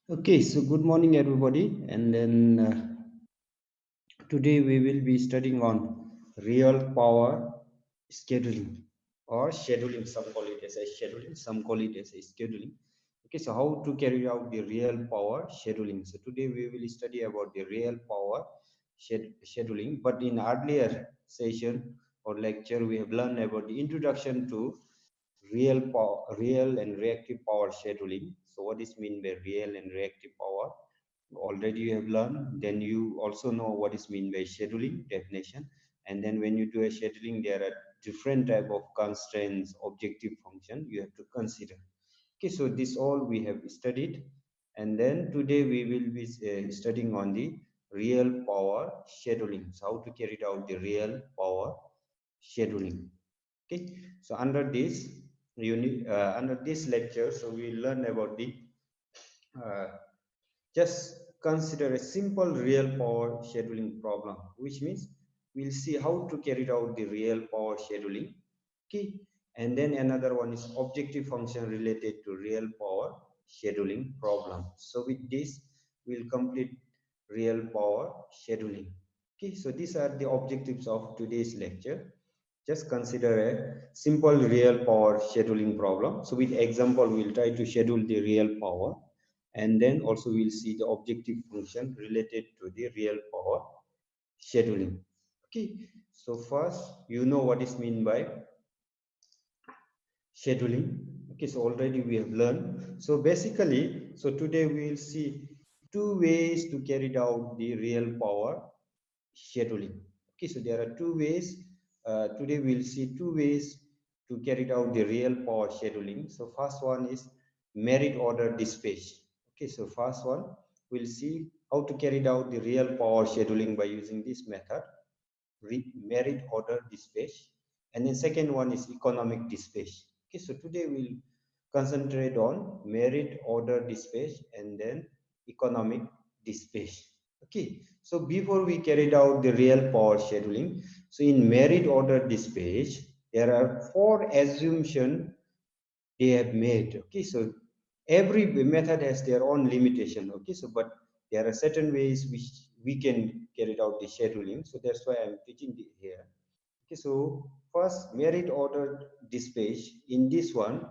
Okay, so good morning, everybody. And then today we will be studying on real power scheduling or scheduling. Some call it as a scheduling, some call it as a scheduling. Okay, so how to carry out the real power scheduling. So today we will study about the real power scheduling. But in earlier session or lecture, we have learned about the introduction to real and reactive power scheduling. So what is mean by real and reactive power? Already you have learned. Then you also know what is mean by scheduling definition. And then when you do a scheduling, there are different type of constraints, objective function you have to consider. Okay, so this all we have studied. And then today we will be studying on the real power scheduling. So how to carry out the real power scheduling. Okay, so under this lecture, so we learn about the uh, just consider a simple real power scheduling problem, which means we'll see how to carry out the real power scheduling. Okay, and then another one is objective function related to real power scheduling problem. So with this, we'll complete real power scheduling. Okay, so these are the objectives of today's lecture. Just consider a simple real power scheduling problem. So with example, we'll try to schedule the real power, and then also we'll see the objective function related to the real power scheduling. Okay, so first, you know what is mean by scheduling. Okay, so already we have learned. So basically, so today we will see two ways to carry out the real power scheduling. Okay, so there are two ways. Today we'll see two ways to carry out the real power scheduling. So first one is merit order dispatch. Okay, so first one we'll see how to carry out the real power scheduling by using this method, merit order dispatch. And then second one is economic dispatch. Okay, so today we'll concentrate on merit order dispatch and then economic dispatch. Okay, so before we carried out the real power scheduling, so in merit order dispatch, there are four assumptions they have made. Okay, so every method has their own limitation. Okay, so but there are certain ways which we can carry out the scheduling. So that's why I'm teaching it here. Okay, so first merit order dispatch. In this one,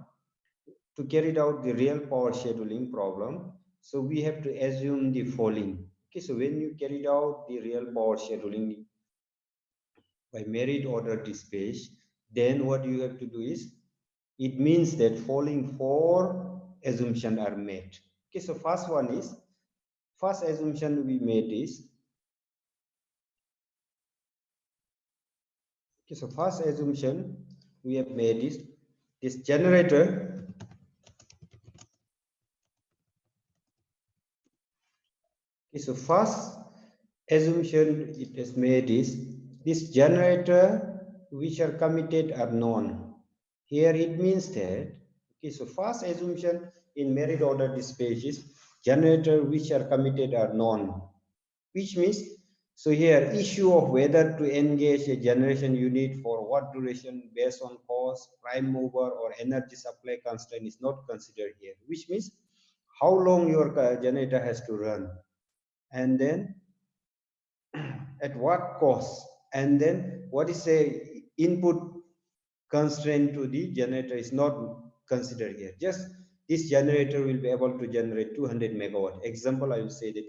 to carry out the real power scheduling problem, so we have to assume the following. Okay, so when you carried out the real power scheduling by merit order dispatch, then what you have to do is, it means that following four assumptions are made. Okay, so first assumption we made is, okay, so first assumption we have made is this generator. Okay, so first assumption it is made is this generator which are committed are known. Here it means that, okay, so first assumption in merit order dispatch is generator which are committed are known, which means, so here issue of whether to engage a generation unit for what duration based on cost, prime mover or energy supply constraint is not considered here, which means how long your generator has to run, and then at what cost, and then what is a input constraint to the generator is not considered here. Just this generator will be able to generate 200 megawatt. Example, I will say that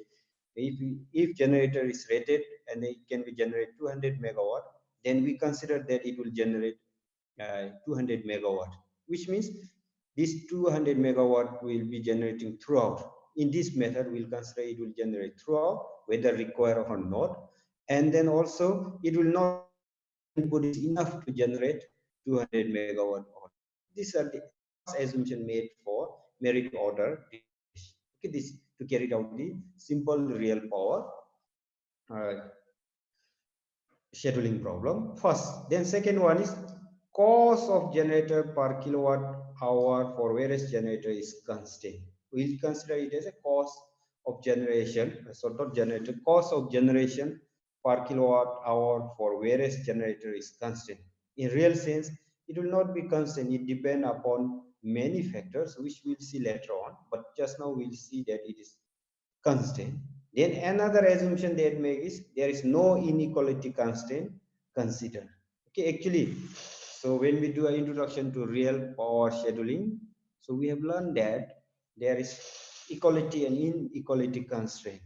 if generator is rated and it can be generate 200 megawatt, then we consider that it will generate 200 megawatt, which means this 200 megawatt will be generating throughout. In this method, we'll consider it will generate throughout, whether required or not. And then also, it will not input is enough to generate 200 megawatt. These are the first assumption made for merit order. Okay, this to carry out the simple real power uh, scheduling problem first. Then second one is cost of generator per kilowatt hour for various generator is constant. We'll consider it as a cost of generation, sort of generator cost of generation per kilowatt hour for various generator is constant. In real sense, it will not be constant. It depends upon many factors which we'll see later on, but just now we'll see that it is constant. Then another assumption they make is there is no inequality constraint considered. Okay, actually, so when we do an introduction to real power scheduling, so we have learned that there is equality and inequality constraint.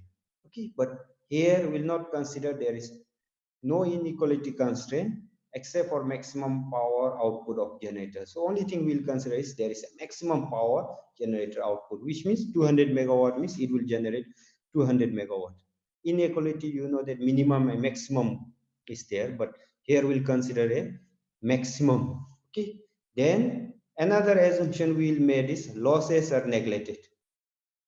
Okay, but here we'll not consider there is no inequality constraint except for maximum power output of generator. So only thing we'll consider is there is a maximum power generator output, which means 200 megawatt means it will generate 200 megawatt. Inequality, you know that minimum and maximum is there, but here we'll consider a maximum. Okay. Then another assumption we'll made is losses are neglected,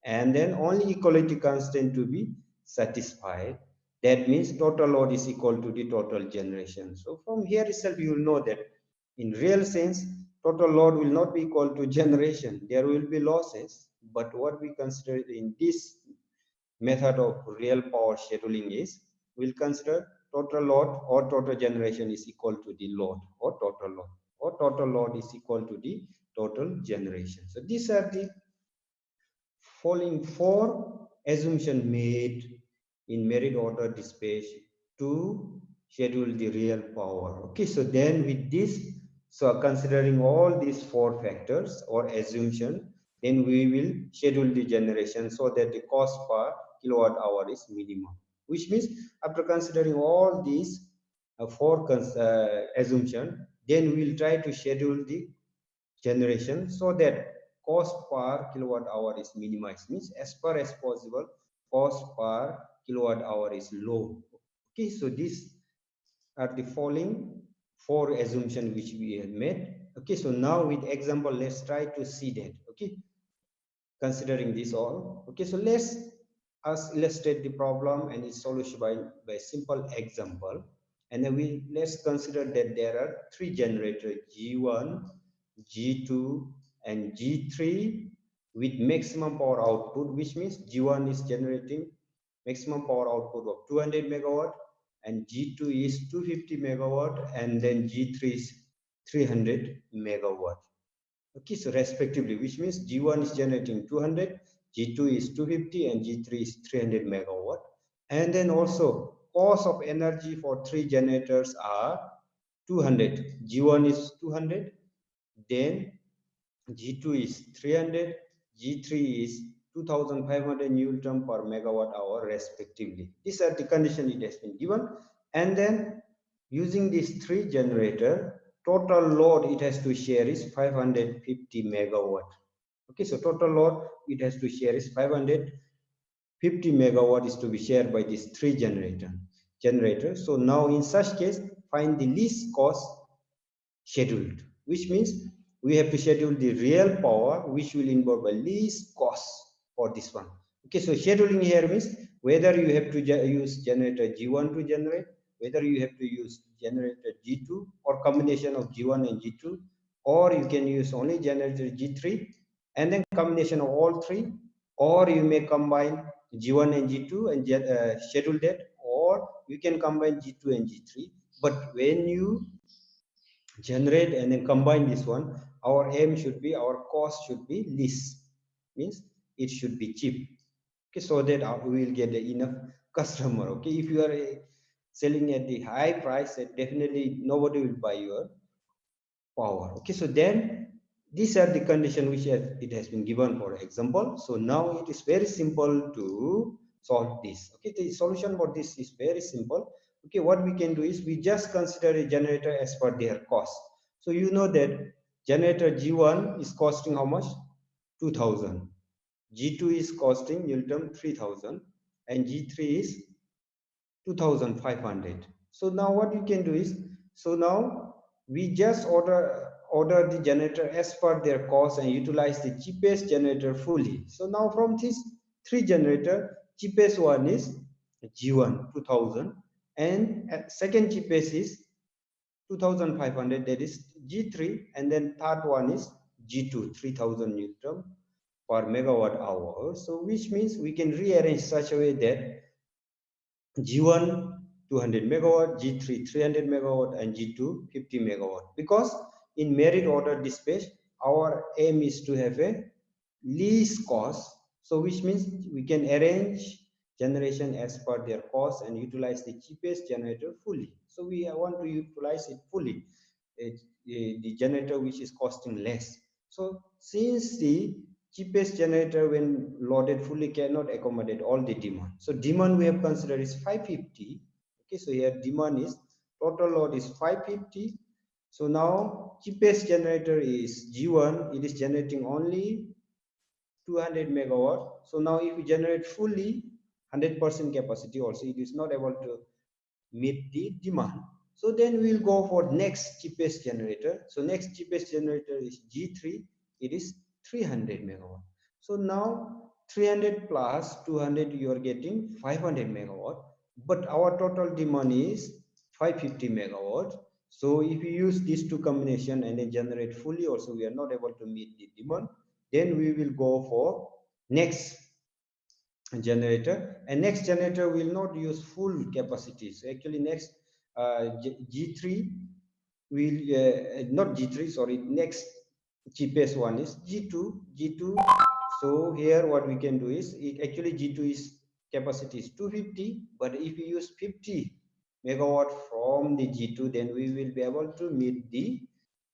and then only equality constraint to be satisfied. That means total load is equal to the total generation. So from here itself you will know that in real sense total load will not be equal to generation. There will be losses, but what we consider in this method of real power scheduling is we'll consider total load or total generation is equal to the load, or total load is equal to the total generation. So these are the following four assumptions made in merit order dispatch to schedule the real power. Okay, so then with this, so considering all these four factors or assumption, then we will schedule the generation so that the cost per kilowatt hour is minimum. Which means after considering all these four assumption, then we will try to schedule the generation so that cost per kilowatt hour is minimized, means as far as possible cost per kilowatt hour is low. Okay, so these are the following four assumptions which we have made. Okay, so now with example let's try to see that. Okay, considering this all. Okay, so let's us illustrate the problem and its solution by simple example. And then let's consider that there are three generators, G1, G2 and G3 with maximum power output, which means G1 is generating maximum power output of 200 megawatt and G2 is 250 megawatt and then G3 is 300 megawatt. Okay, so respectively, which means G1 is generating 200, G2 is 250 and G3 is 300 megawatt. And then also cost of energy for three generators are 200. G1 is 200, then G2 is 300, G3 is 2500 Newton per megawatt hour respectively. These are the conditions it has been given. And then using these three generator, total load it has to share is 550 megawatt. Okay, so total load it has to share is 550 megawatt is to be shared by these three generators. So now in such case, find the least cost scheduled, which means we have to schedule the real power which will involve a least cost for this one. Okay, so scheduling here means whether you have to use generator G1 to generate, whether you have to use generator G2 or combination of G1 and G2, or you can use only generator G3 and then combination of all three, or you may combine G1 and G2 and schedule that, or you can combine G2 and G3. But when you generate and then combine this one, our aim should be, our cost should be least, means it should be cheap. Okay, so that we will get enough customer. Okay, if you are selling at the high price, definitely nobody will buy your power. Okay, so then these are the condition which it has been given for example. So now it is very simple to solve this. Okay, the solution for this is very simple. Okay, what we can do is we just consider a generator as per their cost. So you know that generator G1 is costing how much? 2000. G2 is costing Newton 3000 and G3 is 2500. So now what you can do is, so now we just order the generator as per their cost and utilize the cheapest generator fully. So now from this three generator, cheapest one is G1 2000 and second cheapest is 2500, that is G3, and then third one is G2 3000 Newton per megawatt hour. So which means we can rearrange such a way that G1 200 megawatt, G3 300 megawatt, and G2 50 megawatt. Because in merit order dispatch, our aim is to have a least cost. So which means we can arrange generation as per their cost and utilize the cheapest generator fully. So we want to utilize it fully, the generator which is costing less. So since the cheapest generator when loaded fully cannot accommodate all the demand, so demand we have considered is 550. Okay, so here demand is total load is 550. So now cheapest generator is G1, it is generating only 200 megawatt. So now if we generate fully 100% capacity also, it is not able to meet the demand. So then we'll go for next cheapest generator. So next cheapest generator is G3, it is 300 megawatt. So now 300 plus 200 you are getting 500 megawatt, but our total demand is 550 megawatt. So if we use these two combination and then generate fully also we are not able to meet the demand, then we will go for next generator, and next generator will not use full capacity. So actually next G3 will not G3, sorry, next cheapest one is G2. So here what we can do is actually G2 is capacity is 250, but if we use 50 megawatt from the G2, then we will be able to meet the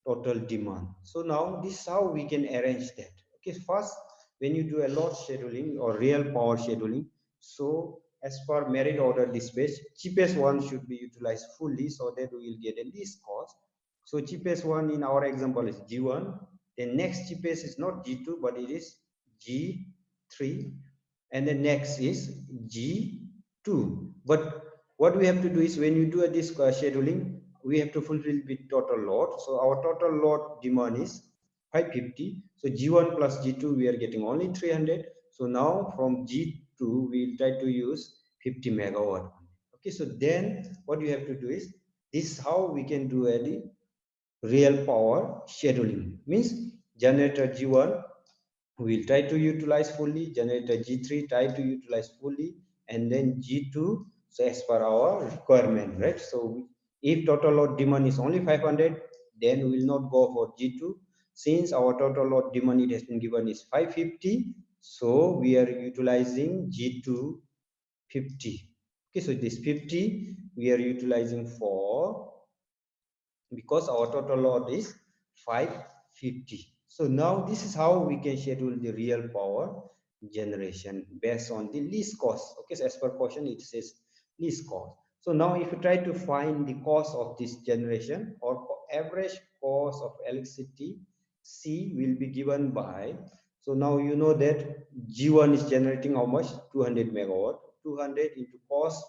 total demand. So now this is how we can arrange that. Okay, first when you do a load scheduling or real power scheduling, so as per merit order dispatch, cheapest one should be utilized fully so that we will get a least cost. So cheapest one in our example is G1. The next cheapest is not G2, but it is G3, and the next is G2. But what we have to do is when you do this scheduling, we have to fulfill the total load. So our total load demand is 550. So G1 plus G2 we are getting only 300. So now from G2 we'll try to use 50 megawatt. Okay, so then what you have to do is this is how we can do a real power scheduling. Means generator G1 we'll try to utilize fully, generator G3 try to utilize fully, and then G2 so as per our requirement, right? So if total load demand is only 500, then we will not go for G2. Since our total load demand it has been given is 550, so we are utilizing G2 50. Okay, so this 50 we are utilizing for because our total load is 550. So now this is how we can schedule the real power generation based on the least cost. Okay, so as per question it says least cost. So now if you try to find the cost of this generation or average cost of electricity, C will be given by, so now you know that G1 is generating how much? 200 megawatt. 200 into cost,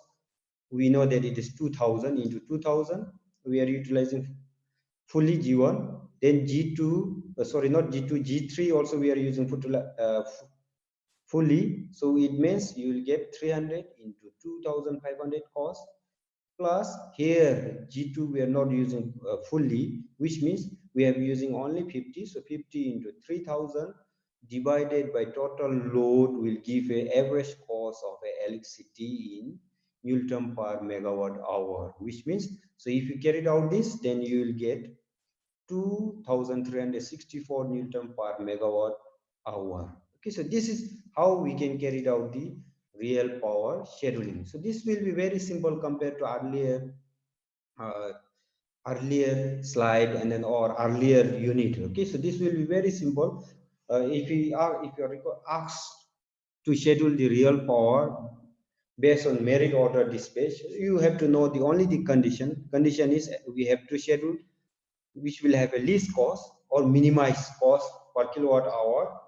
we know that it is 2000 into 2000. We are utilizing fully G1, then G2, sorry, not G2, G3 also we are using fully. So it means you will get 300 into 2500 cost, plus here G2 we are not using fully, which means we are using only 50. So 50 into 3000 divided by total load will give a average cost of electricity in Newton per megawatt hour, which means, so if you carried out this, then you will get 2364 Newton per megawatt hour. Okay, so this is how we can carry out the real power scheduling. So this will be very simple compared to uh, earlier slide and then or earlier unit. Okay, so this will be very simple. If you are asked to schedule the real power based on merit order dispatch, you have to know the only the condition is we have to schedule which will have a least cost or minimize cost per kilowatt hour.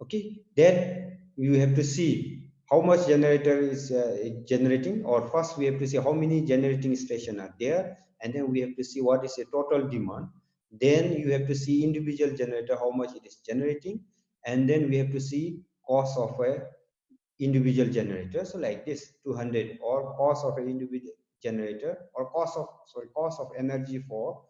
Okay, then you have to see how much generator is generating, or first we have to see how many generating stations are there, and then we have to see what is the total demand. Then you have to see individual generator how much it is generating, and then we have to see cost of a individual generator. So like this 200 or cost of an individual generator or cost of energy for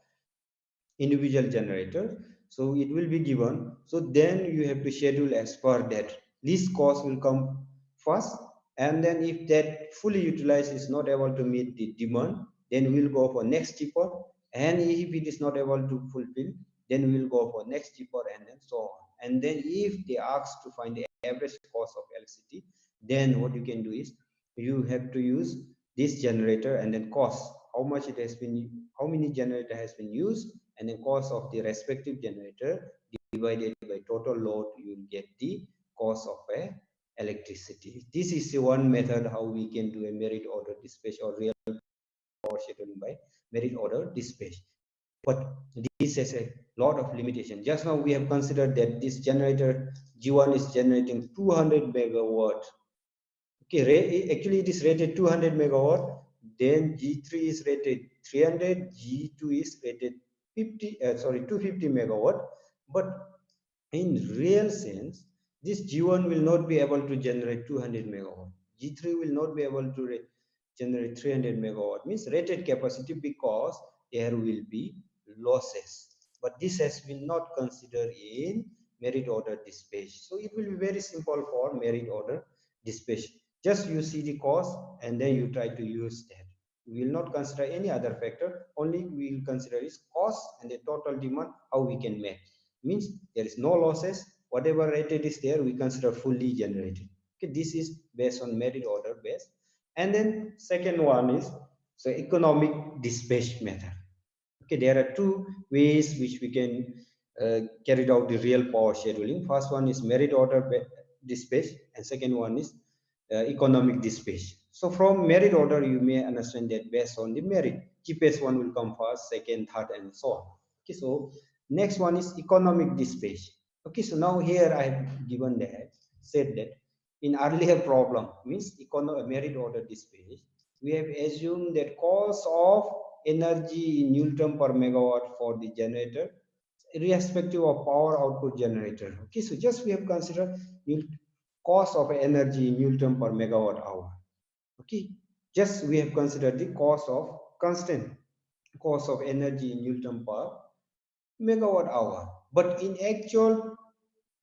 individual generator. So it will be given. So then you have to schedule as per that. Least cost will come first, and then if that fully utilized is not able to meet the demand, then we'll go for next cheaper. And if it is not able to fulfill, then we will go for next cheaper, and then so on. And then if they ask to find the average cost of electricity, then what you can do is you have to use this generator and then cost how much it has been, how many generator has been used, and then cost of the respective generator divided by total load, you will get the cost of a electricity. This is the one method how we can do a merit order dispatch or real power scheduling by merit order dispatch. But this has a lot of limitation. Just now we have considered that this generator G1 is generating 200 megawatt. Okay, actually it is rated 200 megawatt. Then G3 is rated 300, G2 is rated 250 megawatt. But in real sense, this G1 will not be able to generate 200 megawatt. G3 will not be able to generate 300 megawatt, means rated capacity, because there will be losses. But this has been not considered in merit order dispatch. So it will be very simple for merit order dispatch. Just you see the cost and then you try to use that. We will not consider any other factor. Only we will consider is cost and the total demand, how we can make. Means there is no losses. Whatever rated is there, we consider fully generated. Okay, this is based on merit order base. And then second one is so economic dispatch method. Okay, there are two ways which we can carry out the real power scheduling. First one is merit order dispatch, and second one is economic dispatch. So from merit order, you may understand that based on the merit, cheapest one will come first, second, third, and so on. Okay, so next one is economic dispatch. Okay, so now here I have given that, said that in earlier problem, means merit order dispatch, we have assumed that cost of energy in Newton per megawatt for the generator, irrespective of power output generator. Okay, so just we have considered cost of energy in Newton per megawatt hour. Okay, just we have considered the cost of constant cost of energy in Newton per megawatt hour. But in actual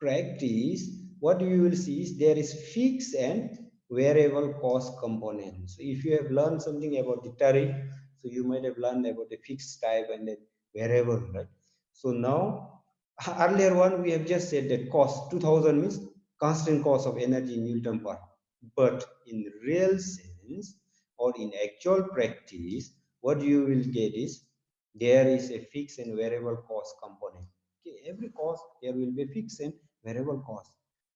practice, what you will see is there is fixed and variable cost components. So if you have learned something about the tariff, so you might have learned about the fixed type and the variable, right? So now, earlier one, we have just said that cost 2000 means constant cost of energy in Newton per. But in real sense or in actual practice, what you will get is there is a fixed and variable cost component. Okay, every cost there will be fixed and variable cost.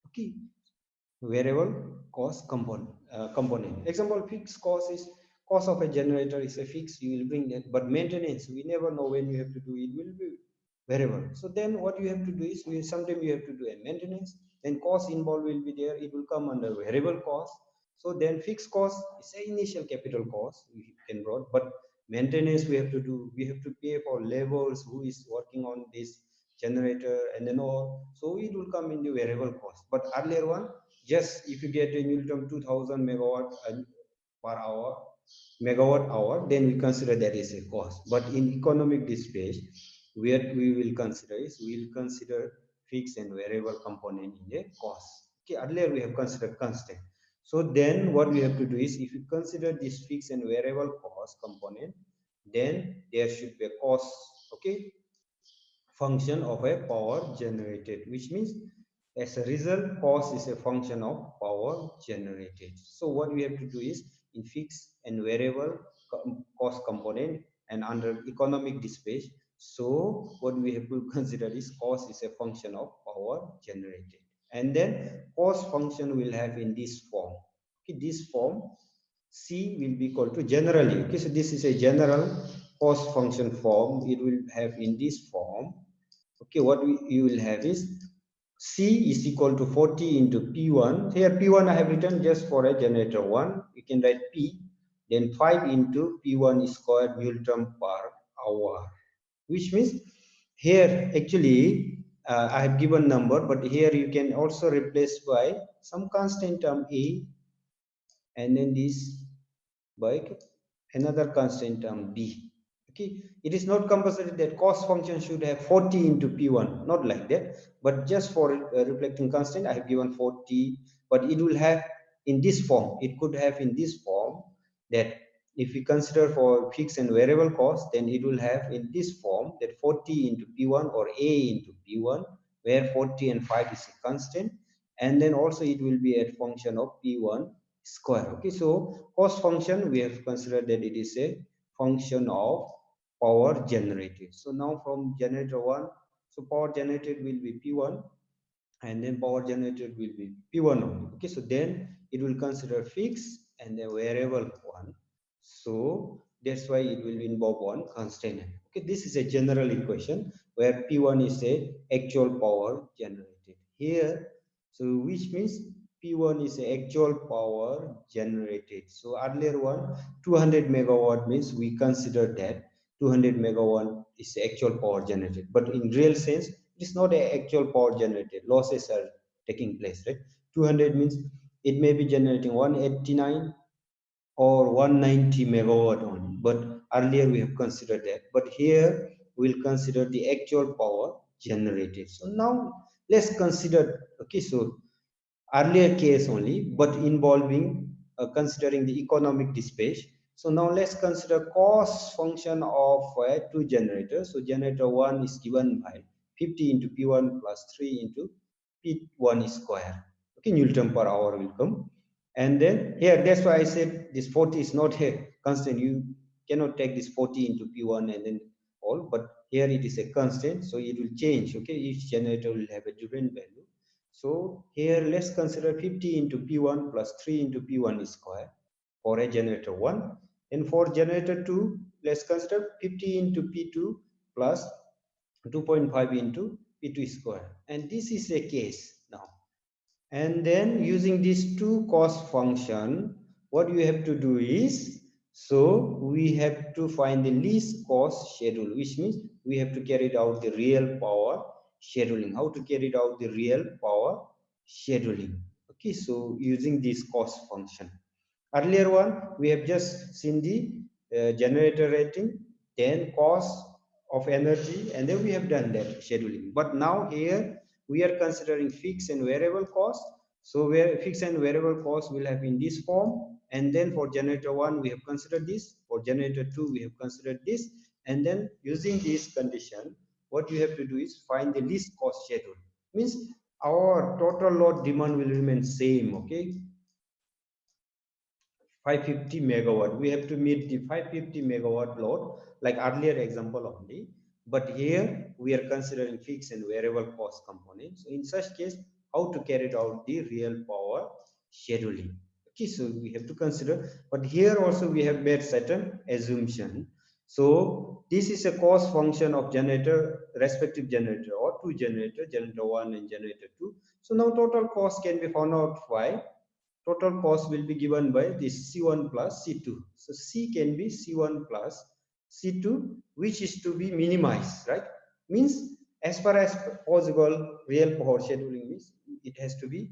Okay, variable cost component. Example, fixed cost is cost of a generator is a fixed, you will bring that, but maintenance we never know when you have to do it, will be variable. So then what you have to do is sometimes you have to do a maintenance, then cost involved will be there, it will come under variable cost. So then fixed cost is a initial capital cost we can brought, but maintenance we have to do, we have to pay for laborers who is working on this generator and then all, so it will come in the variable cost. But earlier one, just if you get a Newton 2000 megawatt per hour, megawatt hour, then we consider that is a cost. But in economic dispatch, where we will consider is we will consider fixed and variable component in the cost. Okay, earlier we have considered constant. So then what we have to do is if you consider this fixed and variable cost component, then there should be a cost, okay, function of a power generated, which means as a result, cost is a function of power generated. So what we have to do is in fixed and variable cost component and under economic dispatch. So what we have to consider is cost is a function of power generated. And then cost function will have in this form. Okay, this form C will be equal to generally. Okay, so this is a general cost function form. It will have in this form. Okay, what you will have is C is equal to 40 into P1. Here P1 I have written just for a generator 1. You can write P, then 5 into P1 squared Newton per hour. Which means here actually I have given number, but here you can also replace by some constant term A, and then this by another constant term B. Okay, it is not compulsory that cost function should have 40 into P1, not like that, but just for reflecting constant I have given 40, but it will have in this form, it could have in this form that if we consider for fixed and variable cost, then it will have in this form that 40 into P1 or A into P1, where 40 and 5 is a constant, and then also it will be a function of P1 square. Okay, so cost function, we have considered that it is a function of power generated. So now from generator 1, so power generated will be P1, and then power generated will be P1 only. Okay, so then it will consider fixed and the variable one. So that's why it will involve one constant. Okay, this is a general equation where P1 is a actual power generated here. So which means P1 is a actual power generated. So earlier one 200 megawatt means we consider that 200 megawatt is the actual power generated, but in real sense it is not an actual power generated. Losses are taking place, right? 200 means it may be generating 189 or 190 megawatt only, but earlier we have considered that, but here we'll consider the actual power generated. So now let's consider, okay, so earlier case only, but involving considering the economic dispatch. So now let's consider cost function of two generators. So generator 1 is given by 50 into P1 plus 3 into P1 square. Okay, Newton per hour will come. And then here, that's why I said this 40 is not a constant. You cannot take this 40 into P1 and then all, but here it is a constant, so it will change. Okay, each generator will have a different value. So here let's consider 50 into P1 plus 3 into P1 square for a generator 1. And for generator 2, let's consider 50 into P2 plus 2.5 into P2 square. And this is a case now. And then using these two cost function, what you have to do is, so we have to find the least cost schedule, which means we have to carry out the real power scheduling. How to carry out the real power scheduling? Okay, so using this cost function. Earlier one, we have just seen the generator rating, then cost of energy, and then we have done that scheduling. But now here we are considering fixed and variable cost. So where fixed and variable cost will have in this form, and then for generator 1 we have considered this, for generator 2 we have considered this, and then using this condition, what you have to do is find the least cost schedule. Means our total load demand will remain same, okay? 550 megawatt. We have to meet the 550 megawatt load like earlier example only. But here we are considering fixed and variable cost components. So in such case, how to carry out the real power scheduling. Okay, so we have to consider. But here also we have made certain assumption. So this is a cost function of generator, respective generator or two generator, generator 1 and generator 2. So now total cost can be found out by total cost will be given by this C1 plus C2. So C can be C1 plus C2, which is to be minimized, right? Means as far as possible, real power scheduling means it has to be,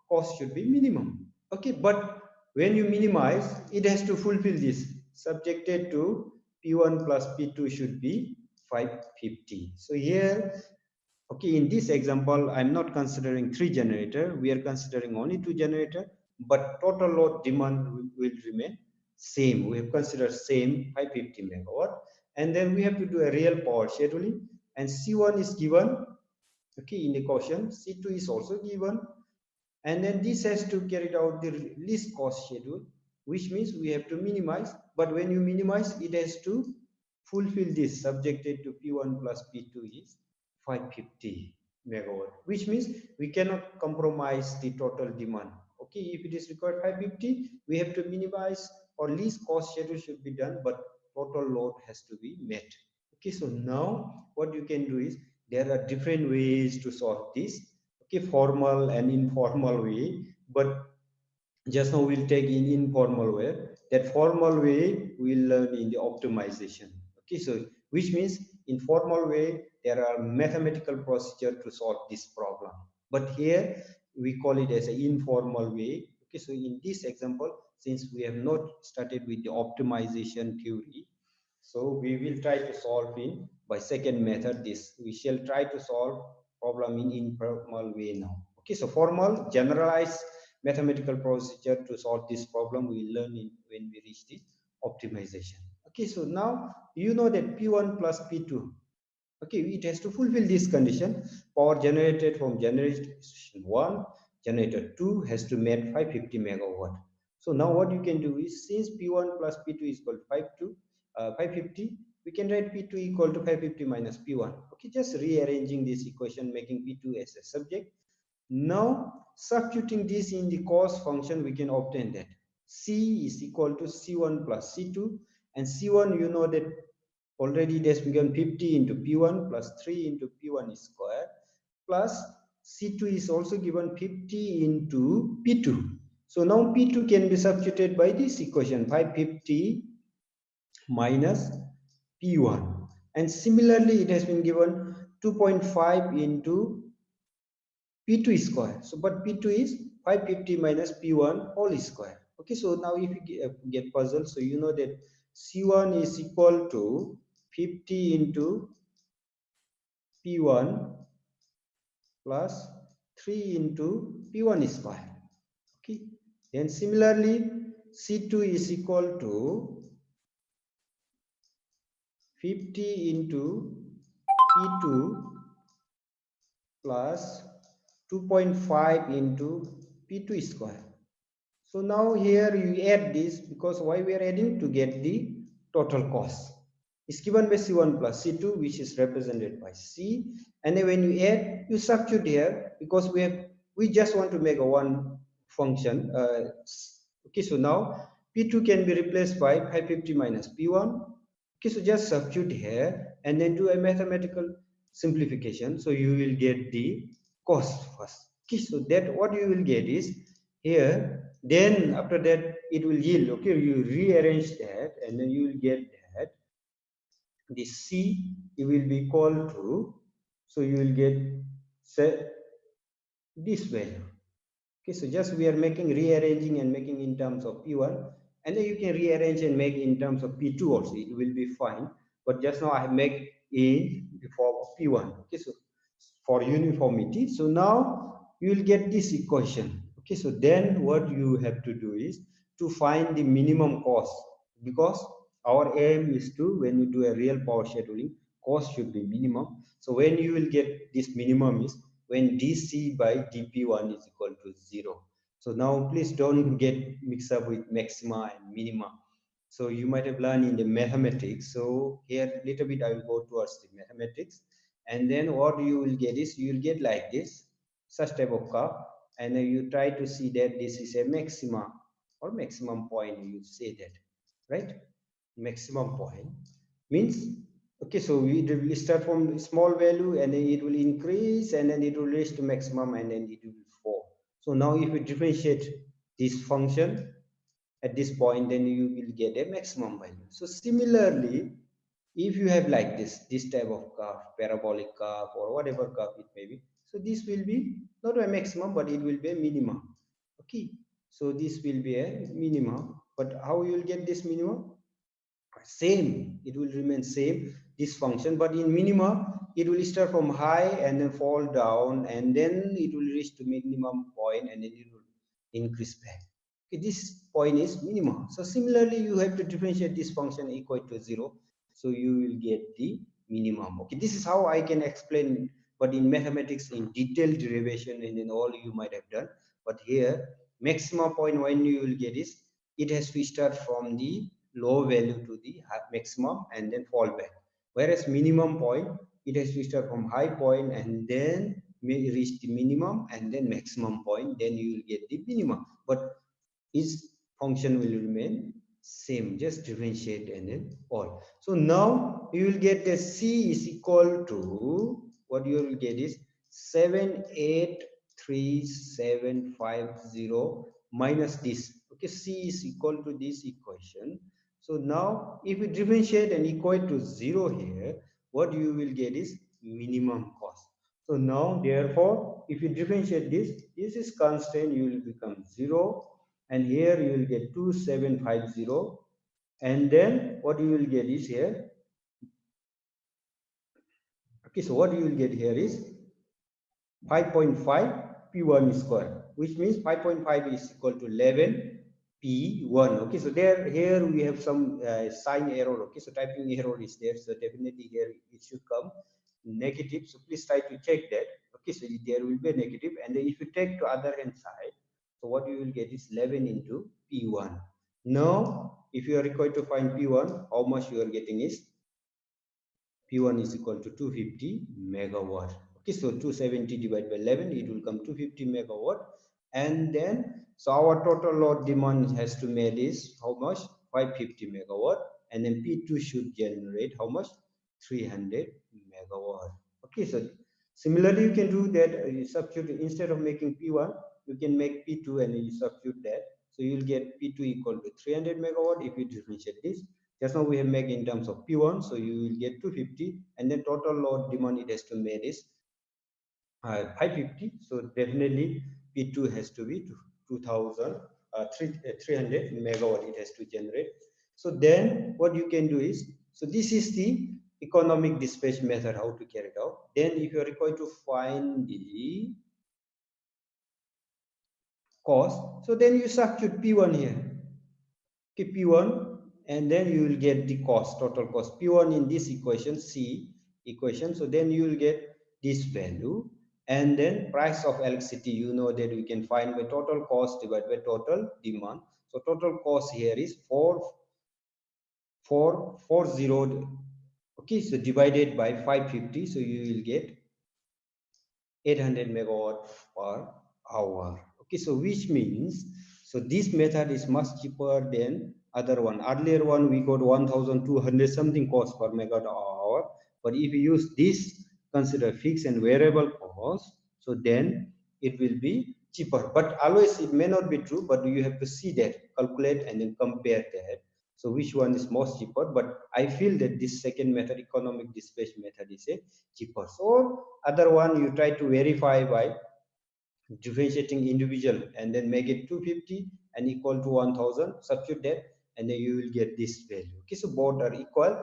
cost should be minimum. Okay, but when you minimize, it has to fulfill this. Subjected to P1 plus P2 should be 550. So here, okay, in this example, I'm not considering three generator. We are considering only two generator, but total load demand will remain same. We have considered same 550 megawatt. And then we have to do a real power scheduling. And C1 is given, okay, in the question. C2 is also given. And then this has to carry out the least cost schedule, which means we have to minimize. But when you minimize, it has to fulfill this subjected to P1 plus P2 is 550 megawatt, which means we cannot compromise the total demand. Okay, if it is required 550, we have to minimize or least cost schedule should be done, but total load has to be met. Okay, so now what you can do is there are different ways to solve this. Okay, formal and informal way, but just now we'll take in informal way. That formal way we'll learn in the optimization. Okay, so which means in formal way there are mathematical procedure to solve this problem, but here we call it as an informal way. Okay, so in this example, since we have not started with the optimization theory, so we will try to solve in by second method. This we shall try to solve problem in informal way now. Okay, so formal generalized mathematical procedure to solve this problem we will learn in when we reach this optimization. Okay, so now you know that P1 plus P2. Okay, it has to fulfill this condition. Power generated from generation 1, generator 2 has to make 550 megawatt. So now what you can do is, since P1 plus P2 is equal to 550, we can write P2 equal to 550 minus P1. Okay, just rearranging this equation, making P2 as a subject. Now substituting this in the cost function, we can obtain that C is equal to C1 plus C2, and C1, you know that already it has become 50 into P1 plus 3 into P1 square, plus C2 is also given 50 into P2. So now P2 can be substituted by this equation, 550 minus P1. And similarly, it has been given 2.5 into P2 square. So, but P2 is 550 minus P1 whole square. Okay, so now if you get puzzled, so you know that C1 is equal to 50 into P1 plus 3 into P1 square. Okay, then similarly, C2 is equal to 50 into P2 plus 2.5 into P2 square. So now here you add this, because why we are adding? To get the total cost. It's given by C1 plus C2, which is represented by C. And then when you add, you substitute here, because we just want to make a one function. Okay, so now P2 can be replaced by 550 minus P1. Okay, so just substitute here and then do a mathematical simplification. So you will get the cost first. Okay, so that what you will get is here, then after that it will yield. Okay, you rearrange that and then you will get that the C will be equal to, so you will get set this value. Okay, so just we are making rearranging and making in terms of P1, and then you can rearrange and make in terms of P2 also, it will be fine. But just now I make in the form of P1. Okay, so for uniformity, so now you will get this equation. Okay, so then what you have to do is to find the minimum cost, because our aim is to, when you do a real power scheduling, cost should be minimum. So when you will get this minimum is when dc by dp1 is equal to 0. So now please don't get mixed up with maxima and minima. So you might have learned in the mathematics. So here little bit I will go towards the mathematics, and then what you will get is you will get like this, such type of curve, and then you try to see that this is a maxima or maximum point, you say that, right? Maximum point means, okay, so we start from small value and then it will increase and then it will reach to maximum and then it will fall. So now if we differentiate this function at this point, then you will get a maximum value. So similarly, if you have like this type of curve, parabolic curve or whatever curve it may be, so this will be not a maximum but it will be a minimum. Okay, so this will be a minimum, but how you will get this minimum? Same, it will remain same, this function, but in minima it will start from high and then fall down and then it will reach to minimum point and then it will increase back. Okay, this point is minimum. So similarly you have to differentiate this function equal to 0, so you will get the minimum. Okay, this is how I can explain, but in mathematics in detailed derivation and in all you might have done, but here maximum point when you will get is it has to start from the low value to the maximum and then fall back, whereas minimum point it has to start from high point and then may reach the minimum and then maximum point, then you will get the minimum, but its function will remain same, just differentiate and then all. So now you will get the C is equal to, what you will get is 783,750 minus this. Okay, C is equal to this equation. So now if you differentiate and equate to 0 here, what you will get is minimum cost. So now therefore if you differentiate this is constant, you will become 0, and here you will get 2750, and then what you will get is here, okay, so what you will get here is 5.5 P1 square, which means 5.5 is equal to 11 P1. Okay, so there here we have some sign error. Okay, so typing error is there, so definitely here it should come negative. So please try to check that. Okay, so there will be negative, and then if you take to other hand side, so what you will get is 11 into P1. Now, if you are required to find P1, how much you are getting is P1 is equal to 250 megawatt. Okay, so 270 divided by 11, it will come 250 megawatt. And then, so our total load demand has to made is how much? 550 megawatt. And then P2 should generate how much? 300 megawatt. Okay, so similarly, you can do that. You substitute instead of making P1, you can make P2 and you substitute that. So you will get P2 equal to 300 megawatt if you differentiate this. Just now we have made in terms of P1, so you will get 250, and then total load demand it has to make is 550. So definitely P2 has to be 300 megawatt it has to generate. So then what you can do is, so this is the economic dispatch method how to carry it out. Then if you are required to find the cost, so then you substitute P1 here. Okay, P1, and then you will get the cost, total cost. P1 in this equation, C equation. So then you will get this value. And then price of electricity, you know that we can find by total cost divided by total demand. So total cost here is 4440. Okay, so divided by 550. So you will get 800 megawatt per hour. Okay, so which means, so this method is much cheaper than other one. Earlier one we got 1200 something cost per megawatt hour, but if you use this, consider fixed and variable cost, so then it will be cheaper. But always it may not be true, but you have to see that, calculate and then compare that. So which one is most cheaper? But I feel that this second method, economic dispatch method, is a cheaper. So other one you try to verify by differentiating individual and then make it 250 and equal to 1000, substitute that, and then you will get this value. Okay, so both are equal.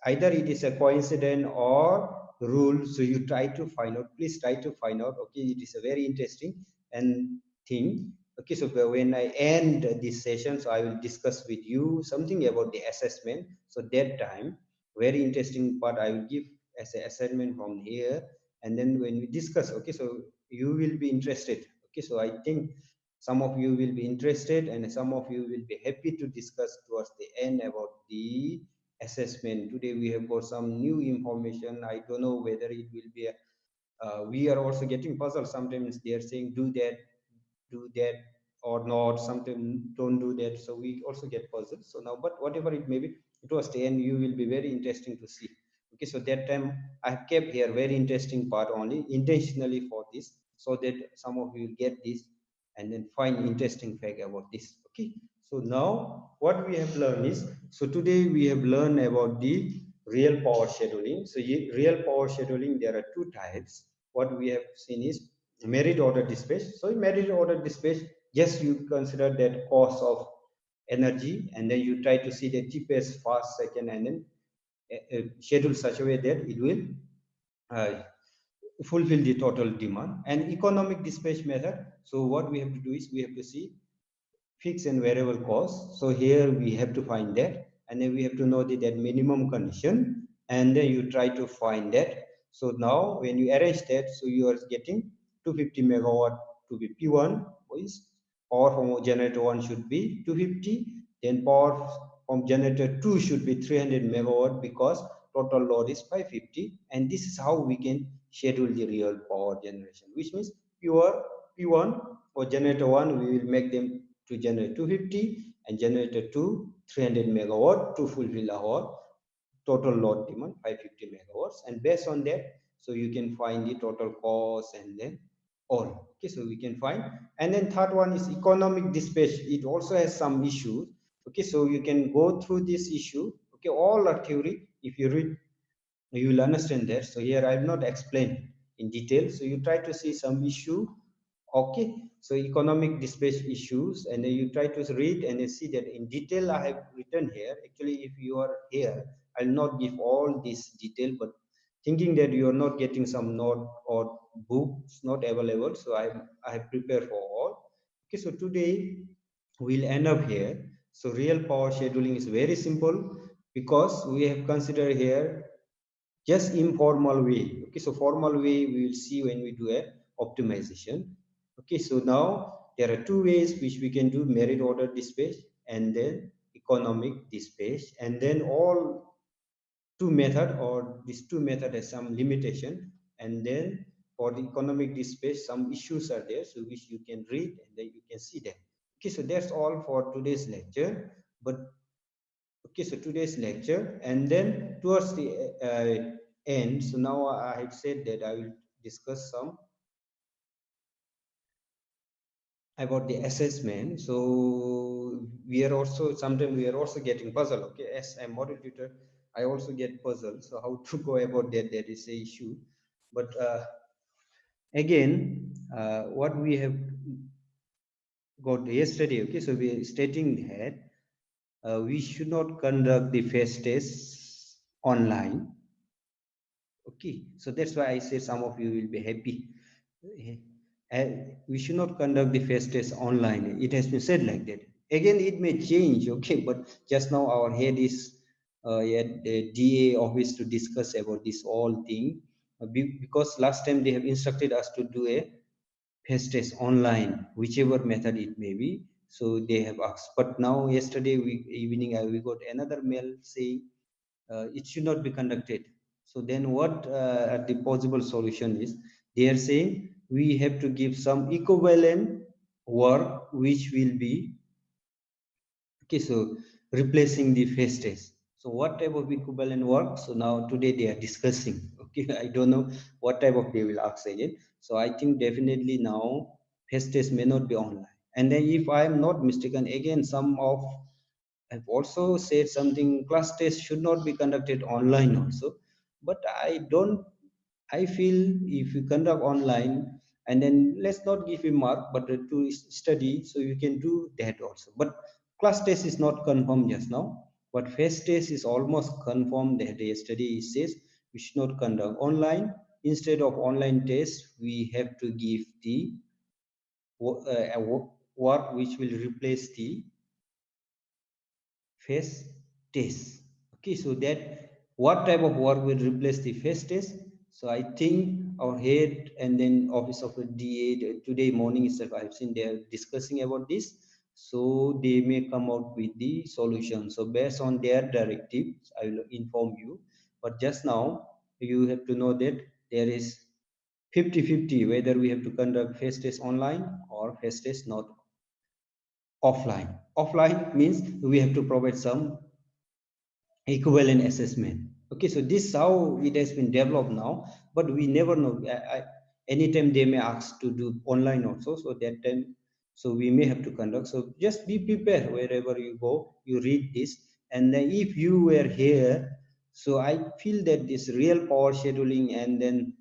Either it is a coincidence or rule. So you try to find out, please try to find out. Okay, it is a very interesting and thing. Okay, so when I end this session, so I will discuss with you something about the assessment. So that time, very interesting part I will give as an assignment from here. And then when we discuss, okay, so you will be interested. Okay, so I think some of you will be interested and some of you will be happy to discuss towards the end about the assessment. Today we have got some new information. I don't know whether it will be we are also getting puzzled. Sometimes they are saying do that or not, sometimes don't do that, so we also get puzzled. So now, but whatever it may be, it was the end, you will be very interesting to see. Okay, so that time I have kept here very interesting part only intentionally for this, so that some of you will get this and then find interesting fact about this. Okay, so now what we have learned is, so today we have learned about the real power scheduling. So real power scheduling, there are two types. What we have seen is merit order dispatch. So in merit order dispatch, yes, you consider that cost of energy, and then you try to see the cheapest first, second, and then schedule such a way that it will uh, fulfill the total demand. And economic dispatch method, so what we have to do is we have to see fixed and variable costs. So here we have to find that, and then we have to know that minimum condition, and then you try to find that. So now when you arrange that, so you are getting 250 megawatt to be P1, is power from generator 1 should be 250, then power from generator 2 should be 300 megawatt because total load is 550, and this is how we can schedule the real power generation, which means pure P1 or generator 1, we will make them to generate 250 and generator 2 300 megawatt to fulfill our total load demand 550 megawatts, and based on that, so you can find the total cost and then all. Okay, so we can find. And then third one is economic dispatch. It also has some issues. Okay, so you can go through this issue. Okay, all are theory. If you read, you will understand that. So here I have not explained in detail, so you try to see some issue. Okay, so economic dispatch issues, and then you try to read and you see that in detail I have written here. Actually, if you are here, I'll not give all this detail, but thinking that you are not getting some note or books not available, so I have prepared for all. Okay, so today we'll end up here. So real power scheduling is very simple because we have considered here just informal way. Okay, so formal way we will see when we do a optimization. Okay, so now there are two ways which we can do: merit order dispatch and then economic dispatch. And then all two method, or these two method has some limitation, and then for the economic dispatch some issues are there, so which you can read and then you can see them. Okay, so that's all for today's lecture. But okay, so today's lecture, and then towards the end, so now I have said that I will discuss some about the assessment. So we are also, sometimes we are also getting puzzled. Okay, as a model tutor, I also get puzzled. So how to go about that? That is a issue. But again, what we have got yesterday. Okay, so we are stating that we should not conduct the face tests online. Okay, so that's why I say some of you will be happy. We should not conduct the face test online. It has been said like that. Again, it may change, okay, but just now our head is at the DA office to discuss about this whole thing, because last time they have instructed us to do a face test online, whichever method it may be. So they have asked. But now, yesterday evening, we got another mail saying it should not be conducted. So then what the possible solution is, they are saying we have to give some equivalent work which will be, okay, so replacing the face test. So what type of equivalent work? So now today they are discussing. Okay, I don't know what type of they will ask again. So I think definitely now face test may not be online. And then if I am not mistaken, again some of have also said something, class test should not be conducted online also. But I don't, I feel if you conduct online and then let's not give a mark, but to study, so you can do that also. But class test is not confirmed just now. But face test is almost confirmed that yesterday it says we should not conduct online. Instead of online test, we have to give the work which will replace the face test. Okay, so that what type of work will replace the face test? So I think our head and then office of the DA today morning itself, I've seen they are discussing about this. So they may come out with the solution. So based on their directives, I will inform you. But just now, you have to know that there is 50-50 whether we have to conduct face test online or face test not offline. Offline means we have to provide some equivalent assessment. Okay, so this is how it has been developed now, but we never know. Anytime they may ask to do online also, so that time, so we may have to conduct. So just be prepared wherever you go, you read this, and then if you were here, so I feel that this real power scheduling and then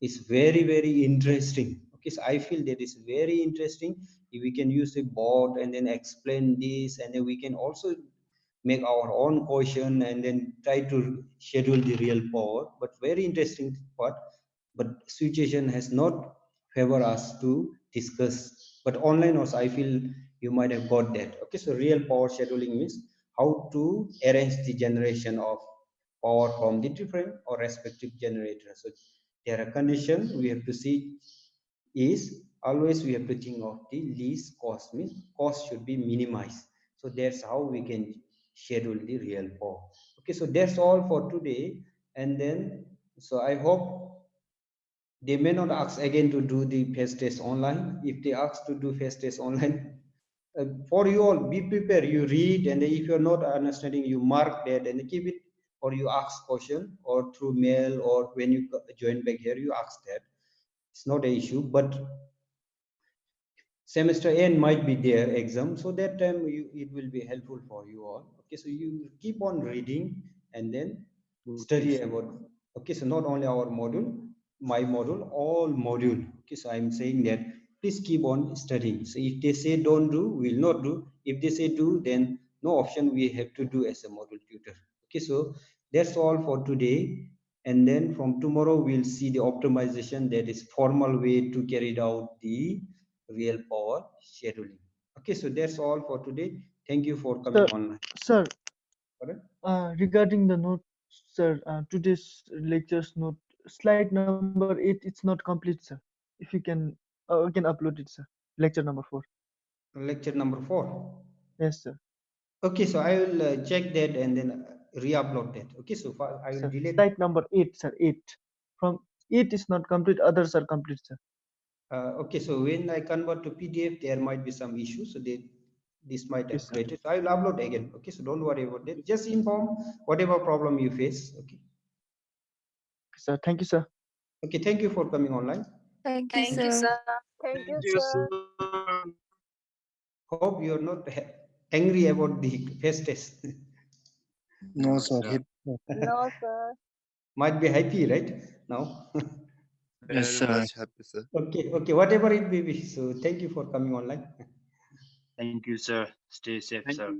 is very very interesting. Okay, so I feel that is very interesting. If we can use a board and then explain this, and then we can also make our own question and then try to schedule the real power. But very interesting part, but situation has not favor us to discuss. But online also I feel you might have got that. Okay, so real power scheduling means how to arrange the generation of power from the different or respective generators. So there are conditions we have to see is always we have to think of the least cost, means cost should be minimized. So that's how we can schedule the real power. Okay, so that's all for today. And then so I hope they may not ask again to do the face test online. If they ask to do face test online, for you all, be prepared. You read, and if you're not understanding, you mark that and keep it, or you ask question, or through mail, or when you join back here, you ask that. It's not an issue, but semester end might be their exam, so that time it will be helpful for you all. Okay, so you keep on reading and then Okay, study sir. about. Okay, so not only our module, my module, all module. Okay, so I'm saying that please keep on studying. So if they say don't do, we'll not do. If they say do, then no option, we have to do as a module tutor. Okay, so that's all for today. And then from tomorrow we'll see the optimization, that is formal way to carry out the real power scheduling. Okay, so that's all for today. Thank you for coming online. Sir, Correct? regarding the note, sir, today's lecture's note, slide number 8, it's not complete, sir. If you can upload it, sir. Lecture number 4. Lecture number 4. Yes, sir. Okay, so I will check that and then re-upload that. Okay, so far I will Sir, delete. slide number 8, sir. 8. From 8 is not complete, others are complete, sir. Okay, so when I convert to PDF, there might be some issues. So this might Yes, have sir. created. So I will upload again. Okay, so don't worry about that. Just inform whatever problem you face. Okay. Sir, thank you, sir. Okay, thank you for coming online. Thank you, Thank you, sir. sir. Thank you, sir. Hope you're not angry about the face test. No, sir. No, sir. Might be happy, right? Now. Yes, Very sir. much happy, sir. Okay, whatever it may be. So thank you for coming online. Thank you, sir. Stay safe, sir.